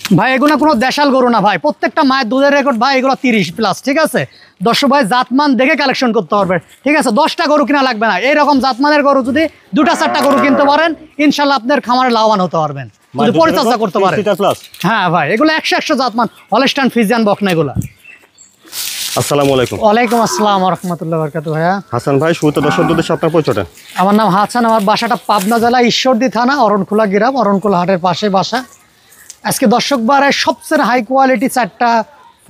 ভাই এগুলো কোনো দেশাল গরু না ভাই, প্রত্যেকটা মায়ের দুধের রেকর্ড ভাই, এগুলো 30+, ঠিক আছে। দর্শক ভাই জাতমান দেখে কালেকশন করতে পারবে, ঠিক আছে। 10টা গরু কিনা লাগবে না, এইরকম জাতমানের গরু যদি 2-4টা গরু কিনতে পারেন ইনশাল্লাহ আপনার খামারে লাভবান হতে পারবেন, যদি পরিচর্যা করতে পারেন। হ্যাঁ ভাই, এগুলো 100 জাতমান হলস্টাইন ফ্রিজিয়ান বকনা এগুলা। আসসালামু আলাইকুম। ওয়ালাইকুম আসসালাম ওয়া রাহমাতুল্লাহি ওয়া বারাকাতুহু। ভাইয়া হাসান ভাই, শুরুতে দর্শকদের উদ্দেশ্যে আপনার পরিচয়টা। আমার নাম হাসান, আমার বাসাটা পাবনা জেলা ঈশ্বরদী থানা অরণখোলা গ্রাম, অরণখোলা হাটের পাশে বাসা। আজকে দর্শক বারে সবচেয়ে হাই কোয়ালিটি 4টা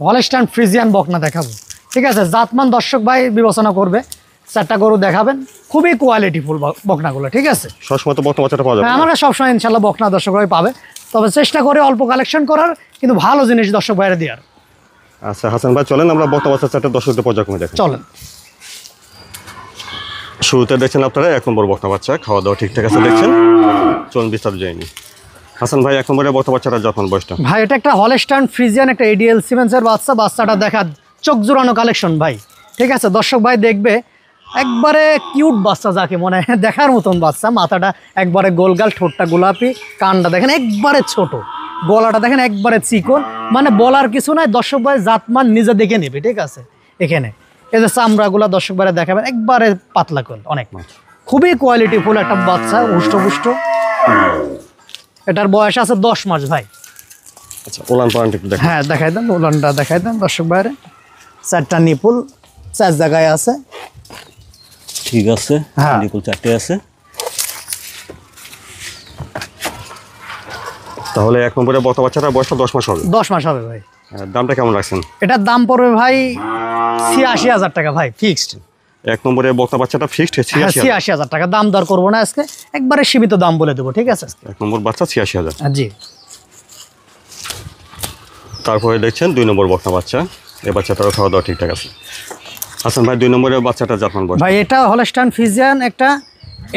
হলস্টাইন ফ্রিজিয়ান বকনা দেখাবো, ঠিক আছে। জাতমান দর্শক ভাই বিবেচনা করবে, 4টা গরু দেখাবেন, খুবই কোয়ালিটিফুল বকনাগুলো, ঠিক আছে। সবসময় তো বকনা বাচ্চাটা পাওয়া যাবে? আমরা সবসময় ইনশাল্লাহ বকনা দর্শক ভাই পাবে, তবে চেষ্টা করে অল্প কালেকশন করার, কিন্তু ভালো জিনিস দর্শক ভাইরে দেওয়ার। আচ্ছা হাসান ভাই, চলেন আমরা বকনা বাচ্চা 4টা দর্শকদের পর্যায়ক্রমে দেখেন। চলেন। শুরুতে দেখছেন আপনারা 1 নম্বর বকনা বাচ্চা, খাওয়া দাওয়া ঠিকঠাক আছে দেখছেন। চলুন বিস্তারিত যায়নি। হাসান ভাই, 1 নম্বরে বকনা বাচ্চাটা যখন বয়সটা? ভাই এটা একটা হলস্টাইন ফ্রিজিয়ান, একটা এডিএল সিমেন্সের বাচ্চা। বাচ্চাটা দেখা চোখ জোড়ানো কালেকশন ভাই, ঠিক আছে। দর্শক ভাই দেখবে একবারে কিউট বাচ্চা, যাকে মনে হয় দেখার মতন বাচ্চা। মাথাটা একবারে গোলগাল, ঠোঁটটা গোলাপি, কানটা দেখেন একবারে ছোট, গলাটা দেখেন একবারে চিকন, মানে বলার কিছু নাই। দর্শক ভাই জাতমান নিজে দেখে নেবে, ঠিক আছে। এখানে এই যে চামড়াগুলা দর্শক ভাই দেখাবেন একবারে পাতলা কোল, অনেক খুবই কোয়ালিটিফুল একটা বাচ্চা, হুষ্টপুষ্ট। এটার বয়স আছে 10 মাস ভাই। আচ্ছা, ওলান পালানটা একটু দেখেন। হ্যাঁ দেখাই দেন, ওলানটা দেখাই দেন দর্শক ভাইরে। 4টা নিপুল 4 জায়গায় আছে, ঠিক আছে। হ্যাঁ, নিপুল 4টে আছে। তাহলে 1 নম্বরে বকনা বাচ্চাটার বয়সটা 10 মাস হবে? 10 মাস হবে ভাই। দামটা কেমন রাখছেন? এটার দাম পড়বে ভাই 86,000 টাকা ভাই, ফিক্সড। 1 নম্বরে বকনা বাচ্চাটা ফিক্সড 86,000 টাকা, দাম দর করবো না আজকে, একবারে সীমিত দাম বলে দেবো, ঠিক আছে। 1 নম্বর বাচ্চা 86,000। জি। তারপরে দেখছেন 2 নম্বর বকনা বাচ্চা, এই বাচ্চাটারও খাওয়া দাওয়া ঠিকঠাক আছে। হাসান ভাই, 2 নম্বরের বাচ্চাটা জাতমান বয়স? ভাই এটা হলস্টাইন ফ্রিজিয়ান একটা,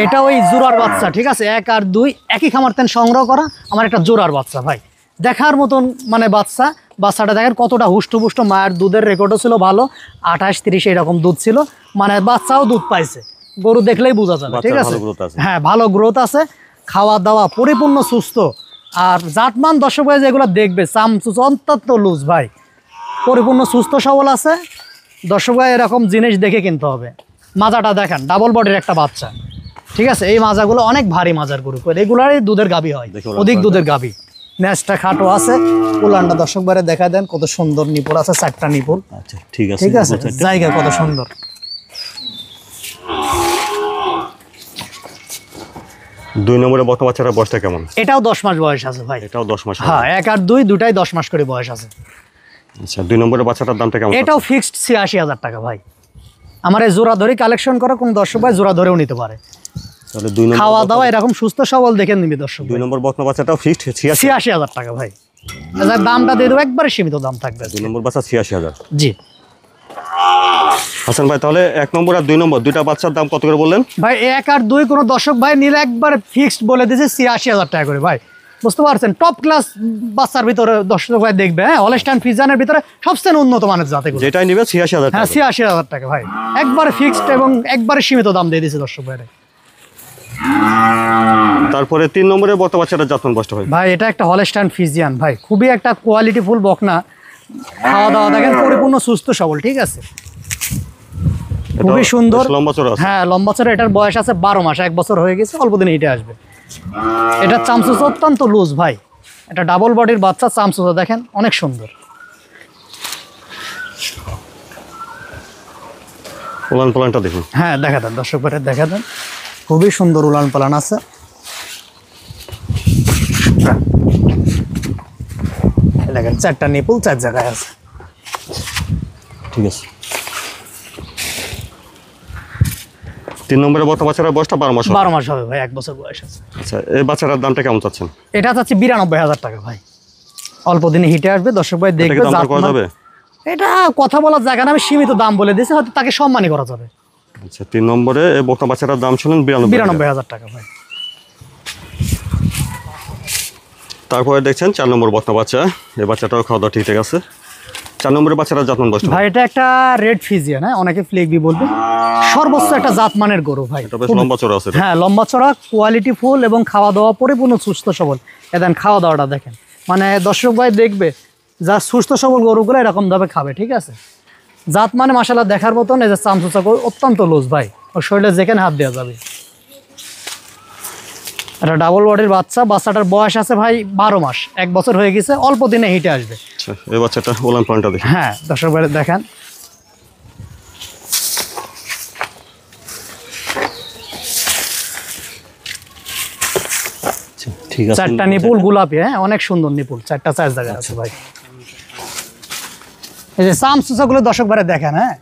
এটা ওই জোড়ার বাচ্চা, ঠিক আছে। 1 আর 2 একই খামার থেকে সংগ্রহ করা, আমার একটা জোড়ার বাচ্চা ভাই, দেখার মতন মানে বাচ্চা। বাচ্চাটা দেখেন কতটা হুষ্টপুষ্ট, মায়ের দুধের রেকর্ডও ছিল ভালো, 28-30 এরকম দুধ ছিল, মানে বাচ্চাও দুধ পাইছে, গরু দেখলেই বোঝা যাবে, ঠিক আছে। হ্যাঁ, ভালো গ্রোথ আছে, খাওয়া দাওয়া পরিপূর্ণ সুস্থ। আর জাতমান দর্শক ভাই যেগুলো দেখবে, চামচুচ অন্তত লুজ ভাই, পরিপূর্ণ সুস্থ সবল আছে। দর্শক ভাই এরকম জিনিস দেখে কিনতে হবে। মাজাটা দেখেন, ডাবল বডির একটা বাচ্চা, ঠিক আছে। এই মাজাগুলো অনেক ভারী মাজার গরু, এগুলারই দুধের গাভী হয়, অধিক দুধের গাভী। ন্যাসটা খাটো আছে, উলানটা দর্শক ভাইরে দেখা দেন, কত সুন্দর নিপুল আছে, 4টা নিপুল। আচ্ছা, ঠিক আছে, ঠিক আছে, জায়গা কত সুন্দর। 2 নম্বরে বকনা বাচ্চাটার বয়সটা কেমন? এটাও 10 মাস বয়স আছে ভাই। এটাও 10 মাস? হ্যাঁ, 1 আর 2 দুটাই 10 মাস করে বয়স আছে। আচ্ছা, 2 নম্বরের বাচ্চাটার দামটা কেমন? এটাও ফিক্সড 86,000 টাকা ভাই। আমার এই জোড়া ধরে কালেকশন করা, কোন দর্শক ভাই জোড়া ধরেও নিতে পারে। তাহলে 2 নম্বর খাওয়া দাওয়া এরকম সুস্থ সবল দেখে নিবি দর্শক। 2 নম্বর বকনা বাচ্চাটাও ফিক্সড 86,000 টাকা ভাই। দামটা দিয়ে দেবো, একবারে সীমিত দাম থাকবে। 2 নম্বর বাচ্চা 86,000। জি। হাসান ভাই, তাহলে 1 নম্বর আর 2 নম্বর দুইটা বাচ্চার দাম কত করে বললেন? ভাই 1 আর 2 কোনো দর্শক ভাই নিলে একবারে ফিক্সড বলে দিয়েছে 86,000 টাকা করে ভাই, বুঝতে পারছেন। টপ ক্লাস বাচ্চার ভিতরে দর্শক ভাই দেখবে, হ্যাঁ, হলস্টাইন ফ্রিজিয়ানের ভিতরে সবচেয়ে উন্নত মানের জাতে, যেটাই নিবে 86,000 টাকা। হ্যাঁ, 86,000 টাকা ভাই, একবারে ফিক্সড এবং একবারে সীমিত দাম দিয়ে দিয়েছে দর্শক ভাইরে। তারপরে 3 নম্বরে বকনা বাচ্চাটা জাতমান বয়সটা ভাই এটা একটা হলস্টাইন ফ্রিজিয়ান ভাই, খুবই একটা কোয়ালিটিফুল বকনা। খাওয়া দাওয়া দেখেন পরিপূর্ণ সুস্থ সবল, ঠিক আছে, খুবই সুন্দর, লম্বা চড়া আছে। হ্যাঁ, লম্বা চড়া। এটার বয়স আছে 12 মাস, 1 বছর হয়ে গেছে, অল্প দিনে হিটে আসবে। এটা চামচুচ অত্যন্ত লুজ ভাই, এটা ডাবল বডির বাচ্চা, চামচুচা দেখেন অনেক সুন্দর। উলান পালানটা দেখুন। হ্যাঁ, দেখা দেন দর্শক ভাই, দেখা দেন, খুবই সুন্দর উলান পালান আছে। দেখেন 4টা নিপুল 4 জায়গায় আছে, ঠিক আছে। 3 নম্বরে বকনা বাচ্চাটার বয়সটা 12 মাস? 12 মাস হবে ভাই, 1 বছর বয়স আছে। আচ্ছা, এই বাচ্চাটার দামটা কেমন চাচ্ছেন? এটা চাচ্ছি 92,000 টাকা ভাই, অল্প দিনে হিটে আসবে, দর্শক ভাই দেখবে। এটা কথা বলার জায়গা না, আমি সীমিত দাম বলে দিয়েছি, হয়তো তাকে সম্মানই করা যাবে। আচ্ছা, 3 নম্বরে এই বকনা বাচ্চাটার দাম শুনুন 92,000 টাকা ভাই। তারপরে দেখছেন 4 নম্বর বকনা বাচ্চা, এই বাচ্চাটাও খাওয়া দাওয়া ঠিকঠাক আছে। 4 নম্বরের বাচ্চাটা জাতমান বয়স? ভাই এটা একটা রেড ফ্রিজিয়ান, হ্যাঁ, অনেকে ফ্লেগবি বলবে, সর্বোচ্চ একটা জাতমানের গরু ভাই। এটা বেশ লম্বা চড়া আছে। হ্যাঁ, লম্বা চড়া, কোয়ালিটি ফুল এবং খাওয়া দাওয়া পরিপূর্ণ সুস্থ সবল। এদেন খাওয়া দাওয়াটা দেখেন, মানে দর্শক ভাই দেখবে যা সুস্থ সবল গরুগুলো এরকম ভাবে খাবে, ঠিক আছে। জাত মানে মাশাআল্লাহ দেখার মতন, এই যে চামচুচা গরু অত্যন্ত লুজ ভাই, ওর শরীরে যেখানে হাত দেওয়া যাবে। এটা ডাবল বডির বাচ্চা, বাচ্চাটার বয়স আছে ভাই 12 মাস, 1 বছর হয়ে গেছে, অল্প দিনে হিটে আসবে। আচ্ছা এই বাচ্চাটা ওলান পালনটা দেখি। হ্যাঁ দর্শক ভাই দেখেন, ঠিক আছে, 4টা নিপুল গোলাপি, হ্যাঁ অনেক সুন্দর নিপুল, 4টা 4 জায়গায় আছে ভাই। এই যে চামচুচাগুলো দর্শক ভাই দেখেন, হ্যাঁ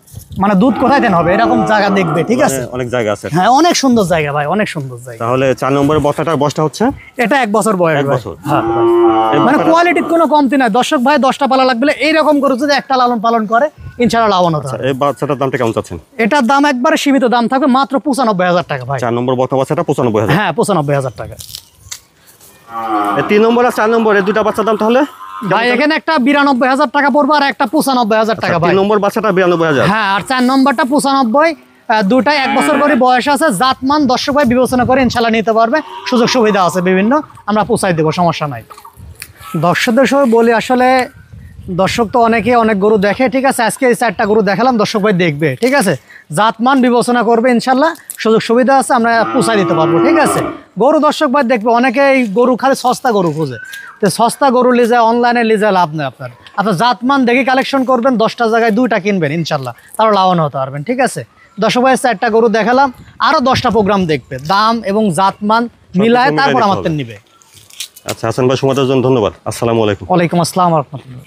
মানে দুধ কোথায় দেন হবে এরকম জায়গা দেখবে, ঠিক আছে। অনেক জায়গা আছে। হ্যাঁ অনেক সুন্দর জায়গা ভাই, অনেক সুন্দর জায়গা। তাহলে 4 নম্বরের বস্তাটার বয়সটা হচ্ছে এটা 1 বছর বয়স 1 ভাই। বছর। হ্যাঁ ভাই। এই মানে বাচ্চাটা- কোয়ালিটির কোনো কমতি নাই দর্শক ভাই, 10টা পালা লাগবে এইরকম করে যদি একটা লালন পালন করে ইনশাআল্লাহ লাভবান হতে হবে। এই বাচ্চাটার দামটা কেমন চাচ্ছেন? এটার দাম একবারে সীমিত দাম থাকবে, মাত্র 95,000 টাকা ভাই। 4 নম্বর বক্তা বাচ্চাটা 95,000। হ্যাঁ 95,000 টাকা। এই 3 নম্বর আর 4 নম্বর এই দুটা বাচ্চার দাম তাহলে ভাই এখানে একটা 92,000 টাকা পড়বে আর একটা 95,000 টাকা ভাই। 3 নম্বর বাচ্চাটা 92,000। হ্যাঁ আর 4 নম্বরটা 95, দুটাই 1 বছর করে বয়স আছে, জাতমান দর্শক ভাই বিবেচনা করে ইনশাল্লাহ নিতে পারবে, সুযোগ সুবিধা আছে বিভিন্ন, আমরা পৌঁছাই দেবো, সমস্যা নাই। দর্শকদের সবাই বলি আসলে দর্শক তো অনেকে অনেক গরু দেখে, ঠিক আছে, আজকে এই 4টা গরু দেখালাম, দর্শক ভাই দেখবে, ঠিক আছে, জাতমান বিবেচনা করবে ইনশাল্লাহ, সুযোগ সুবিধা আছে, আমরা পৌঁছাই দিতে পারবো, ঠিক আছে। গরু দর্শক ভাই দেখবে, অনেকে এই গরু খালি সস্তা গরু খুঁজে, তো সস্তা গরু লিজে অনলাইনে লিজে লাভ নেই আপনার জাতমান দেখে কালেকশন করবেন, 10টা জায়গায় 2টা কিনবেন ইনশাল্লাহ, তারও লাভবান হতে পারবেন, ঠিক আছে। দর্শক ভাই 4টা গরু দেখালাম, আরও 10টা প্রোগ্রাম দেখবে, দাম এবং জাতমান মিলায় তারপর আমার নিবে। আচ্ছা হাসান ভাই সময় দেওয়ার জন্য ধন্যবাদ। আসসালামু আলাইকুম। ওয়ালাইকুম আসসালাম ওয়া রাহমাতুল্লাহ।